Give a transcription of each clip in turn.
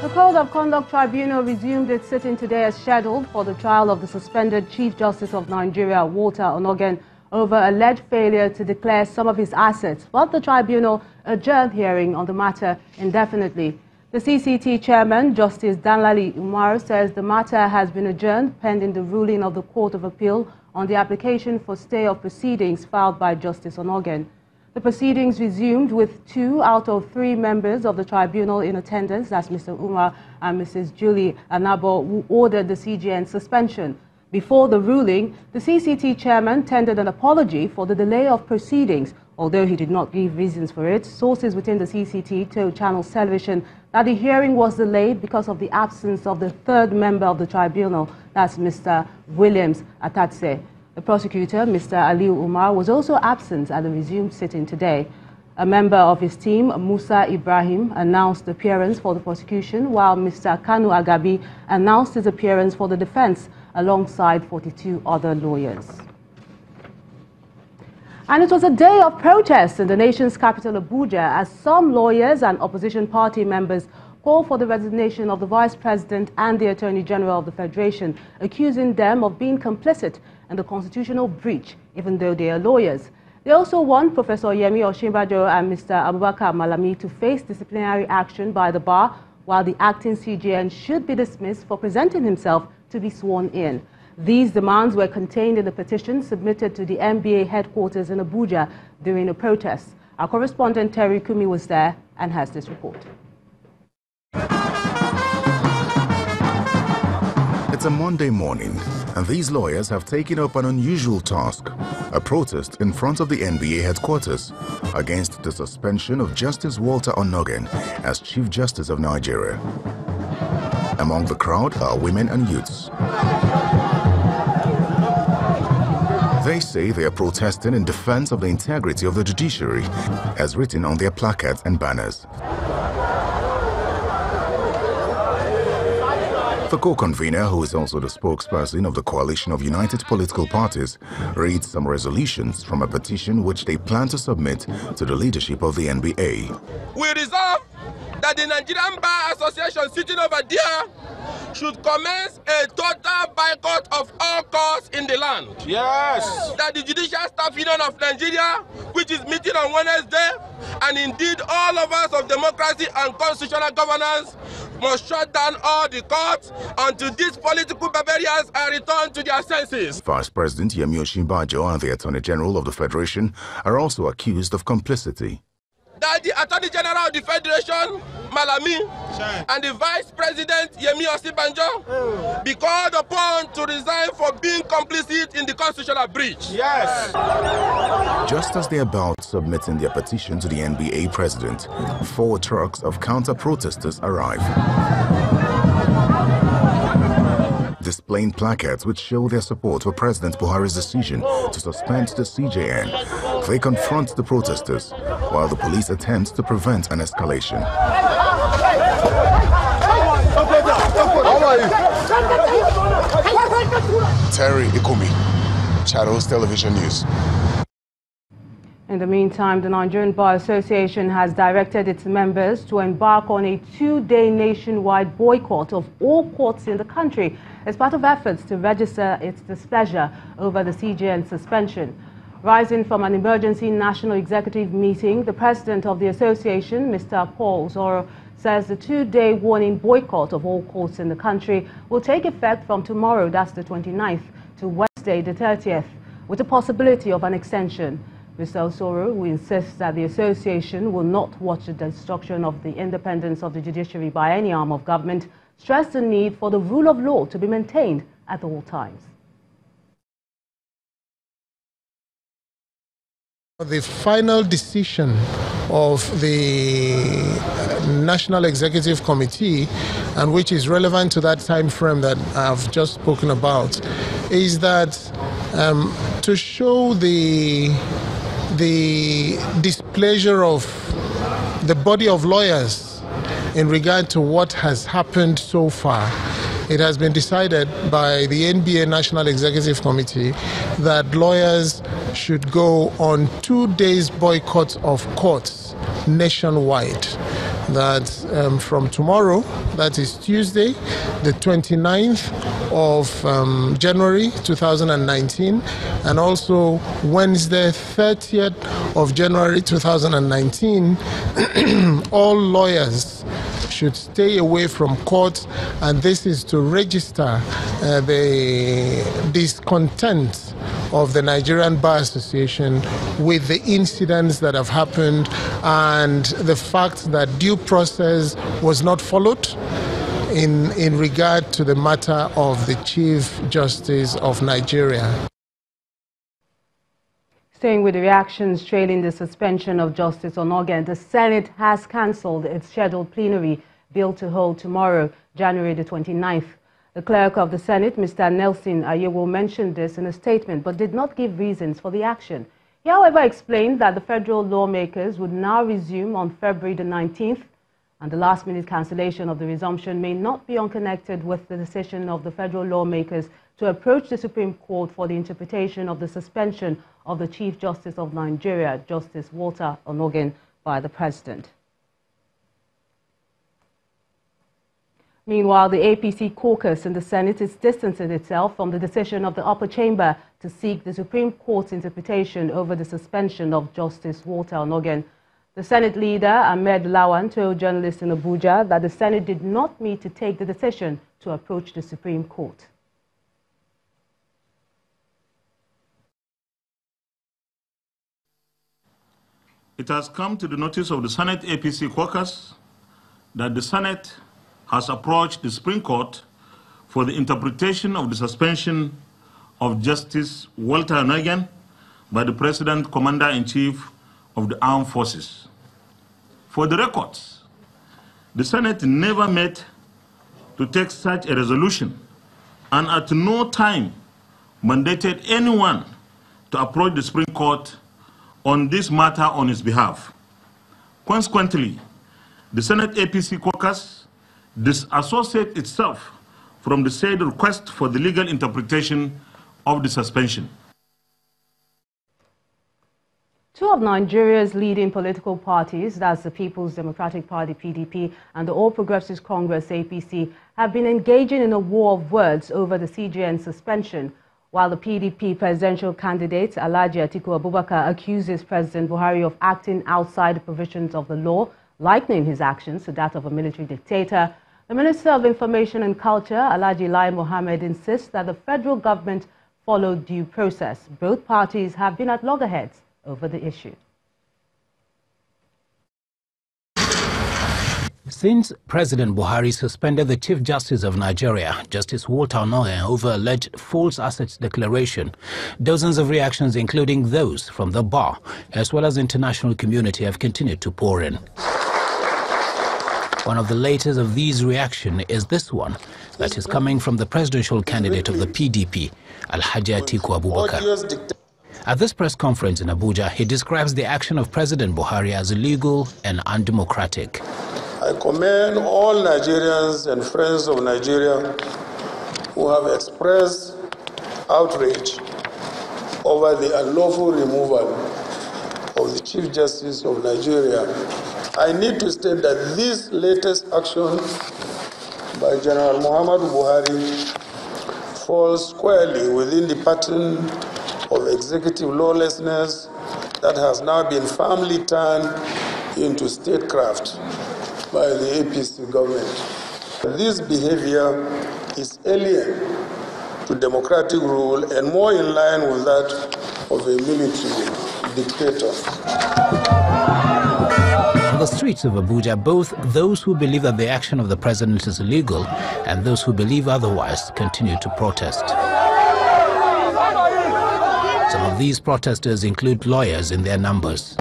The Code of Conduct Tribunal resumed its sitting today as scheduled for the trial of the suspended Chief Justice of Nigeria, Walter Onnoghene, over alleged failure to declare some of his assets, but the tribunal adjourned hearing on the matter indefinitely. The CCT chairman, Justice Danladi Umar, says the matter has been adjourned pending the ruling of the Court of Appeal on the application for stay of proceedings filed by Justice Onnoghene. The proceedings resumed with 2 out of 3 members of the tribunal in attendance, that's Mr. Umar and Mrs. Julie Anabo, who ordered the CJN suspension. Before the ruling, the CCT chairman tendered an apology for the delay of proceedings. Although he did not give reasons for it, sources within the CCT told Channels Television that the hearing was delayed because of the absence of the 3rd member of the tribunal, that's Mr. Williams Atatse. The prosecutor, Mr. Aliu Umar, was also absent at the resumed sitting today. A member of his team, Musa Ibrahim, announced appearance for the prosecution, while Mr. Kanu Agabi announced his appearance for the defense alongside 42 other lawyers. And it was a day of protest in the nation's capital, Abuja, as some lawyers and opposition party members called for the resignation of the Vice President and the Attorney General of the Federation, accusing them of being complicit in the constitutional breach, even though they are lawyers. They also want Professor Yemi Osinbajo and Mr. Abubakar Malami to face disciplinary action by the bar, while the acting CJN should be dismissed for presenting himself to be sworn in. These demands were contained in the petition submitted to the NBA headquarters in Abuja during a protest. Our correspondent Terry Kumi was there and has this report. It's a Monday morning, and these lawyers have taken up an unusual task, a protest in front of the NBA headquarters against the suspension of Justice Walter Onnoghene as Chief Justice of Nigeria. Among the crowd are women and youths. They say they are protesting in defense of the integrity of the judiciary, as written on their placards and banners. The co-convener, who is also the spokesperson of the Coalition of United Political Parties, reads some resolutions from a petition which they plan to submit to the leadership of the NBA. We resolve that the Nigerian Bar Association sitting over there should commence a total boycott of all courts in the land. Yes. That the Judicial Staff Union of Nigeria, which is meeting on Wednesday, and indeed all of us of democracy and constitutional governance, must shut down all the courts until these political barbarians are returned to their senses. Vice President Yemi Osinbajo and the Attorney General of the Federation are also accused of complicity. That the Attorney General of the Federation, Malami, and the Vice President, Yemi Osinbajo, be called upon to resign for being complicit in the constitutional breach. Yes. Just as they are about submitting their petition to the NBA president, 4 trucks of counter-protesters arrive, displaying placards which show their support for President Buhari's decision to suspend the CJN. They confront the protesters, while the police attempts to prevent an escalation. Terry Ikumi, Channels Television News. In the meantime, the Nigerian Bar Association has directed its members to embark on a 2-day nationwide boycott of all courts in the country as part of efforts to register its displeasure over the CJN suspension. Rising from an emergency national executive meeting, the president of the association, Mr. Paul Zoro, says the 2-day warning boycott of all courts in the country will take effect from tomorrow, that's the 29th, to Wednesday, the 30th, with the possibility of an extension. Mr. Osoro, who insists that the association will not watch the destruction of the independence of the judiciary by any arm of government, stressed the need for the rule of law to be maintained at all times. The final decision of the National Executive Committee, and which is relevant to that time frame that I've just spoken about, is that to show the displeasure of the body of lawyers in regard to what has happened so far, it has been decided by the NBA National Executive Committee that lawyers should go on 2 days boycott of courts nationwide. that from tomorrow, that is Tuesday, the 29th of January 2019, and also Wednesday, 30th of January 2019, all lawyers should stay away from court, and this is to register the discontent of the Nigerian Bar Association with the incidents that have happened and the fact that due process was not followed in regard to the matter of the Chief Justice of Nigeria. Staying with the reactions trailing the suspension of Justice Onnoghene, the Senate has cancelled its scheduled plenary bill to hold tomorrow, January the 29th. The clerk of the Senate, Mr. Nelson Ayewo, mentioned this in a statement but did not give reasons for the action. He, however, explained that the federal lawmakers would now resume on February the 19th, and the last-minute cancellation of the resumption may not be unconnected with the decision of the federal lawmakers to approach the Supreme Court for the interpretation of the suspension of the Chief Justice of Nigeria, Justice Walter Onnoghene, by the President. Meanwhile, the APC caucus in the Senate is distancing itself from the decision of the upper chamber to seek the Supreme Court's interpretation over the suspension of Justice Walter Onnoghene. The Senate leader, Ahmed Lawan, told journalists in Abuja that the Senate did not meet to take the decision to approach the Supreme Court. It has come to the notice of the Senate APC caucus that the Senate has approached the Supreme Court for the interpretation of the suspension of Justice Walter Onnoghene by the President, Commander-in-Chief of the Armed Forces. For the records, the Senate never met to take such a resolution and at no time mandated anyone to approach the Supreme Court on this matter on his behalf. Consequently, the Senate APC caucus disassociates itself from the said request for the legal interpretation of the suspension. Two of Nigeria's leading political parties, that's the People's Democratic Party, PDP, and the All Progressives Congress, APC, have been engaging in a war of words over the CJN suspension, while the PDP presidential candidate, Alhaji Atiku Abubakar, accuses President Buhari of acting outside the provisions of the law, likening his actions to that of a military dictator. The Minister of Information and Culture, Alhaji Lai Mohammed, insists that the federal government followed due process. Both parties have been at loggerheads over the issue. Since President Buhari suspended the Chief Justice of Nigeria, Justice Walter Onnoghene, over alleged false assets declaration, dozens of reactions, including those from the bar, as well as the international community, have continued to pour in. One of the latest of these reactions is this one that is coming from the presidential candidate of the PDP, Alhaji Atiku Abubakar. At this press conference in Abuja, he describes the action of President Buhari as illegal and undemocratic. I commend all Nigerians and friends of Nigeria who have expressed outrage over the unlawful removal of the Chief Justice of Nigeria. I need to state that this latest action by General Muhammadu Buhari falls squarely within the pattern of executive lawlessness that has now been firmly turned into statecraft by the APC government. This behavior is alien to democratic rule and more in line with that of a military dictator. On the streets of Abuja, both those who believe that the action of the president is illegal and those who believe otherwise continue to protest. Some of these protesters include lawyers in their numbers.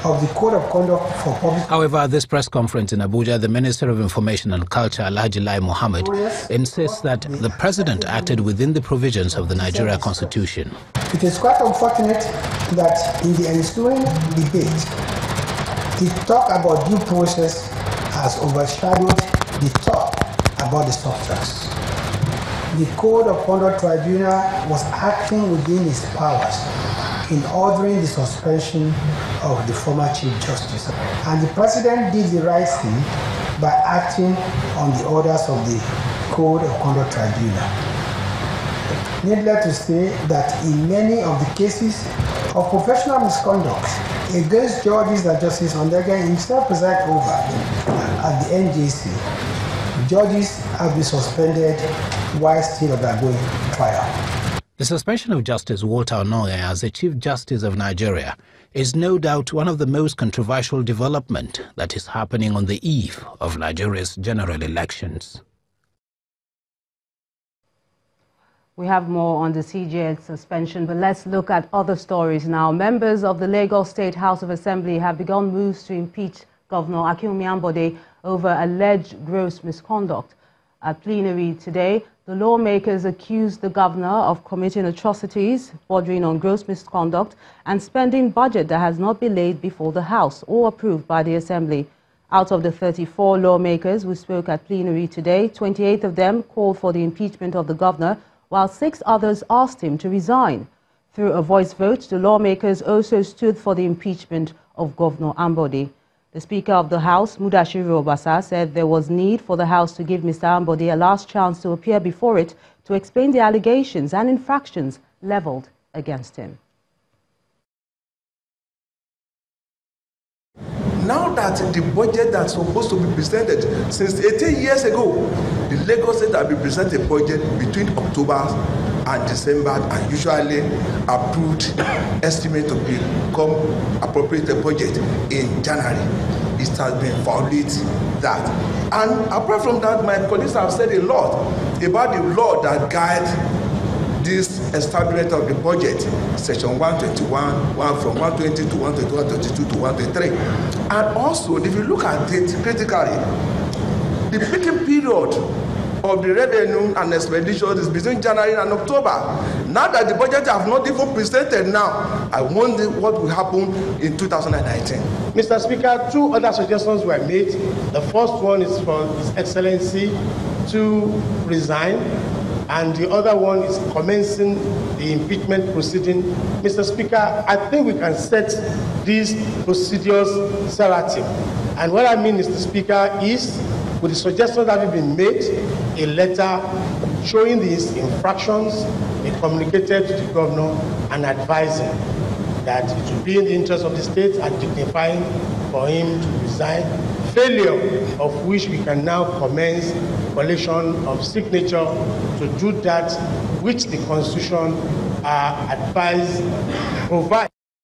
Of the Code of Conduct for Public. However, at this press conference in Abuja, the Minister of Information and Culture, Alhaji Lai Mohammed, insists that the president acted within the provisions of the Nigeria Constitution. It is quite unfortunate that in the ensuing debate, the talk about due process has overshadowed the talk about the substance. The Code of Conduct Tribunal was acting within its powers in ordering the suspension of the former Chief Justice. And the President did the right thing by acting on the orders of the Code of Conduct Tribunal. Needless to say that in many of the cases of professional misconduct against judges that Justice Onnoghene himself presided over at the NJC, judges have been suspended while still undergoing trial. The suspension of Justice Walter Onnoghene as the Chief Justice of Nigeria is no doubt one of the most controversial developments that is happening on the eve of Nigeria's general elections. We have more on the CJN suspension, but let's look at other stories now. Members of the Lagos State House of Assembly have begun moves to impeach Governor Akinwumi Ambode over alleged gross misconduct. At plenary today, the lawmakers accused the governor of committing atrocities bordering on gross misconduct and spending budget that has not been laid before the House or approved by the Assembly. Out of the 34 lawmakers who spoke at plenary today, 28 of them called for the impeachment of the governor, while 6 others asked him to resign. Through a voice vote, the lawmakers also stood for the impeachment of Governor Ambode. The Speaker of the House, Mudashiru Obasa, said there was need for the House to give Mr. Ambode a last chance to appear before it to explain the allegations and infractions leveled against him. Now that the budget that's supposed to be presented since 18 years ago, the Lagos State has been presented a budget between October and December, and usually approved estimate to become appropriated budget in January. It has been violated that. And apart from that, my colleagues have said a lot about the law that guides this establishment of the budget, section 121, from 120 to 121, 122 to 123. And also, if you look at it critically, the peaking period of the revenue and expenditure is between January and October. Now that the budget have not even presented now, I wonder what will happen in 2019. Mr. Speaker, 2 other suggestions were made. The first one is for His Excellency to resign, and the other one is commencing the impeachment proceeding. Mr. Speaker, I think we can set these procedures separately. And what I mean, Mr. Speaker, is with the suggestions that have been made, a letter showing these infractions be communicated to the governor and advising that it will be in the interest of the state and dignifying for him to resign, failure of which we can now commence collection of signature to do that which the Constitution advised provide.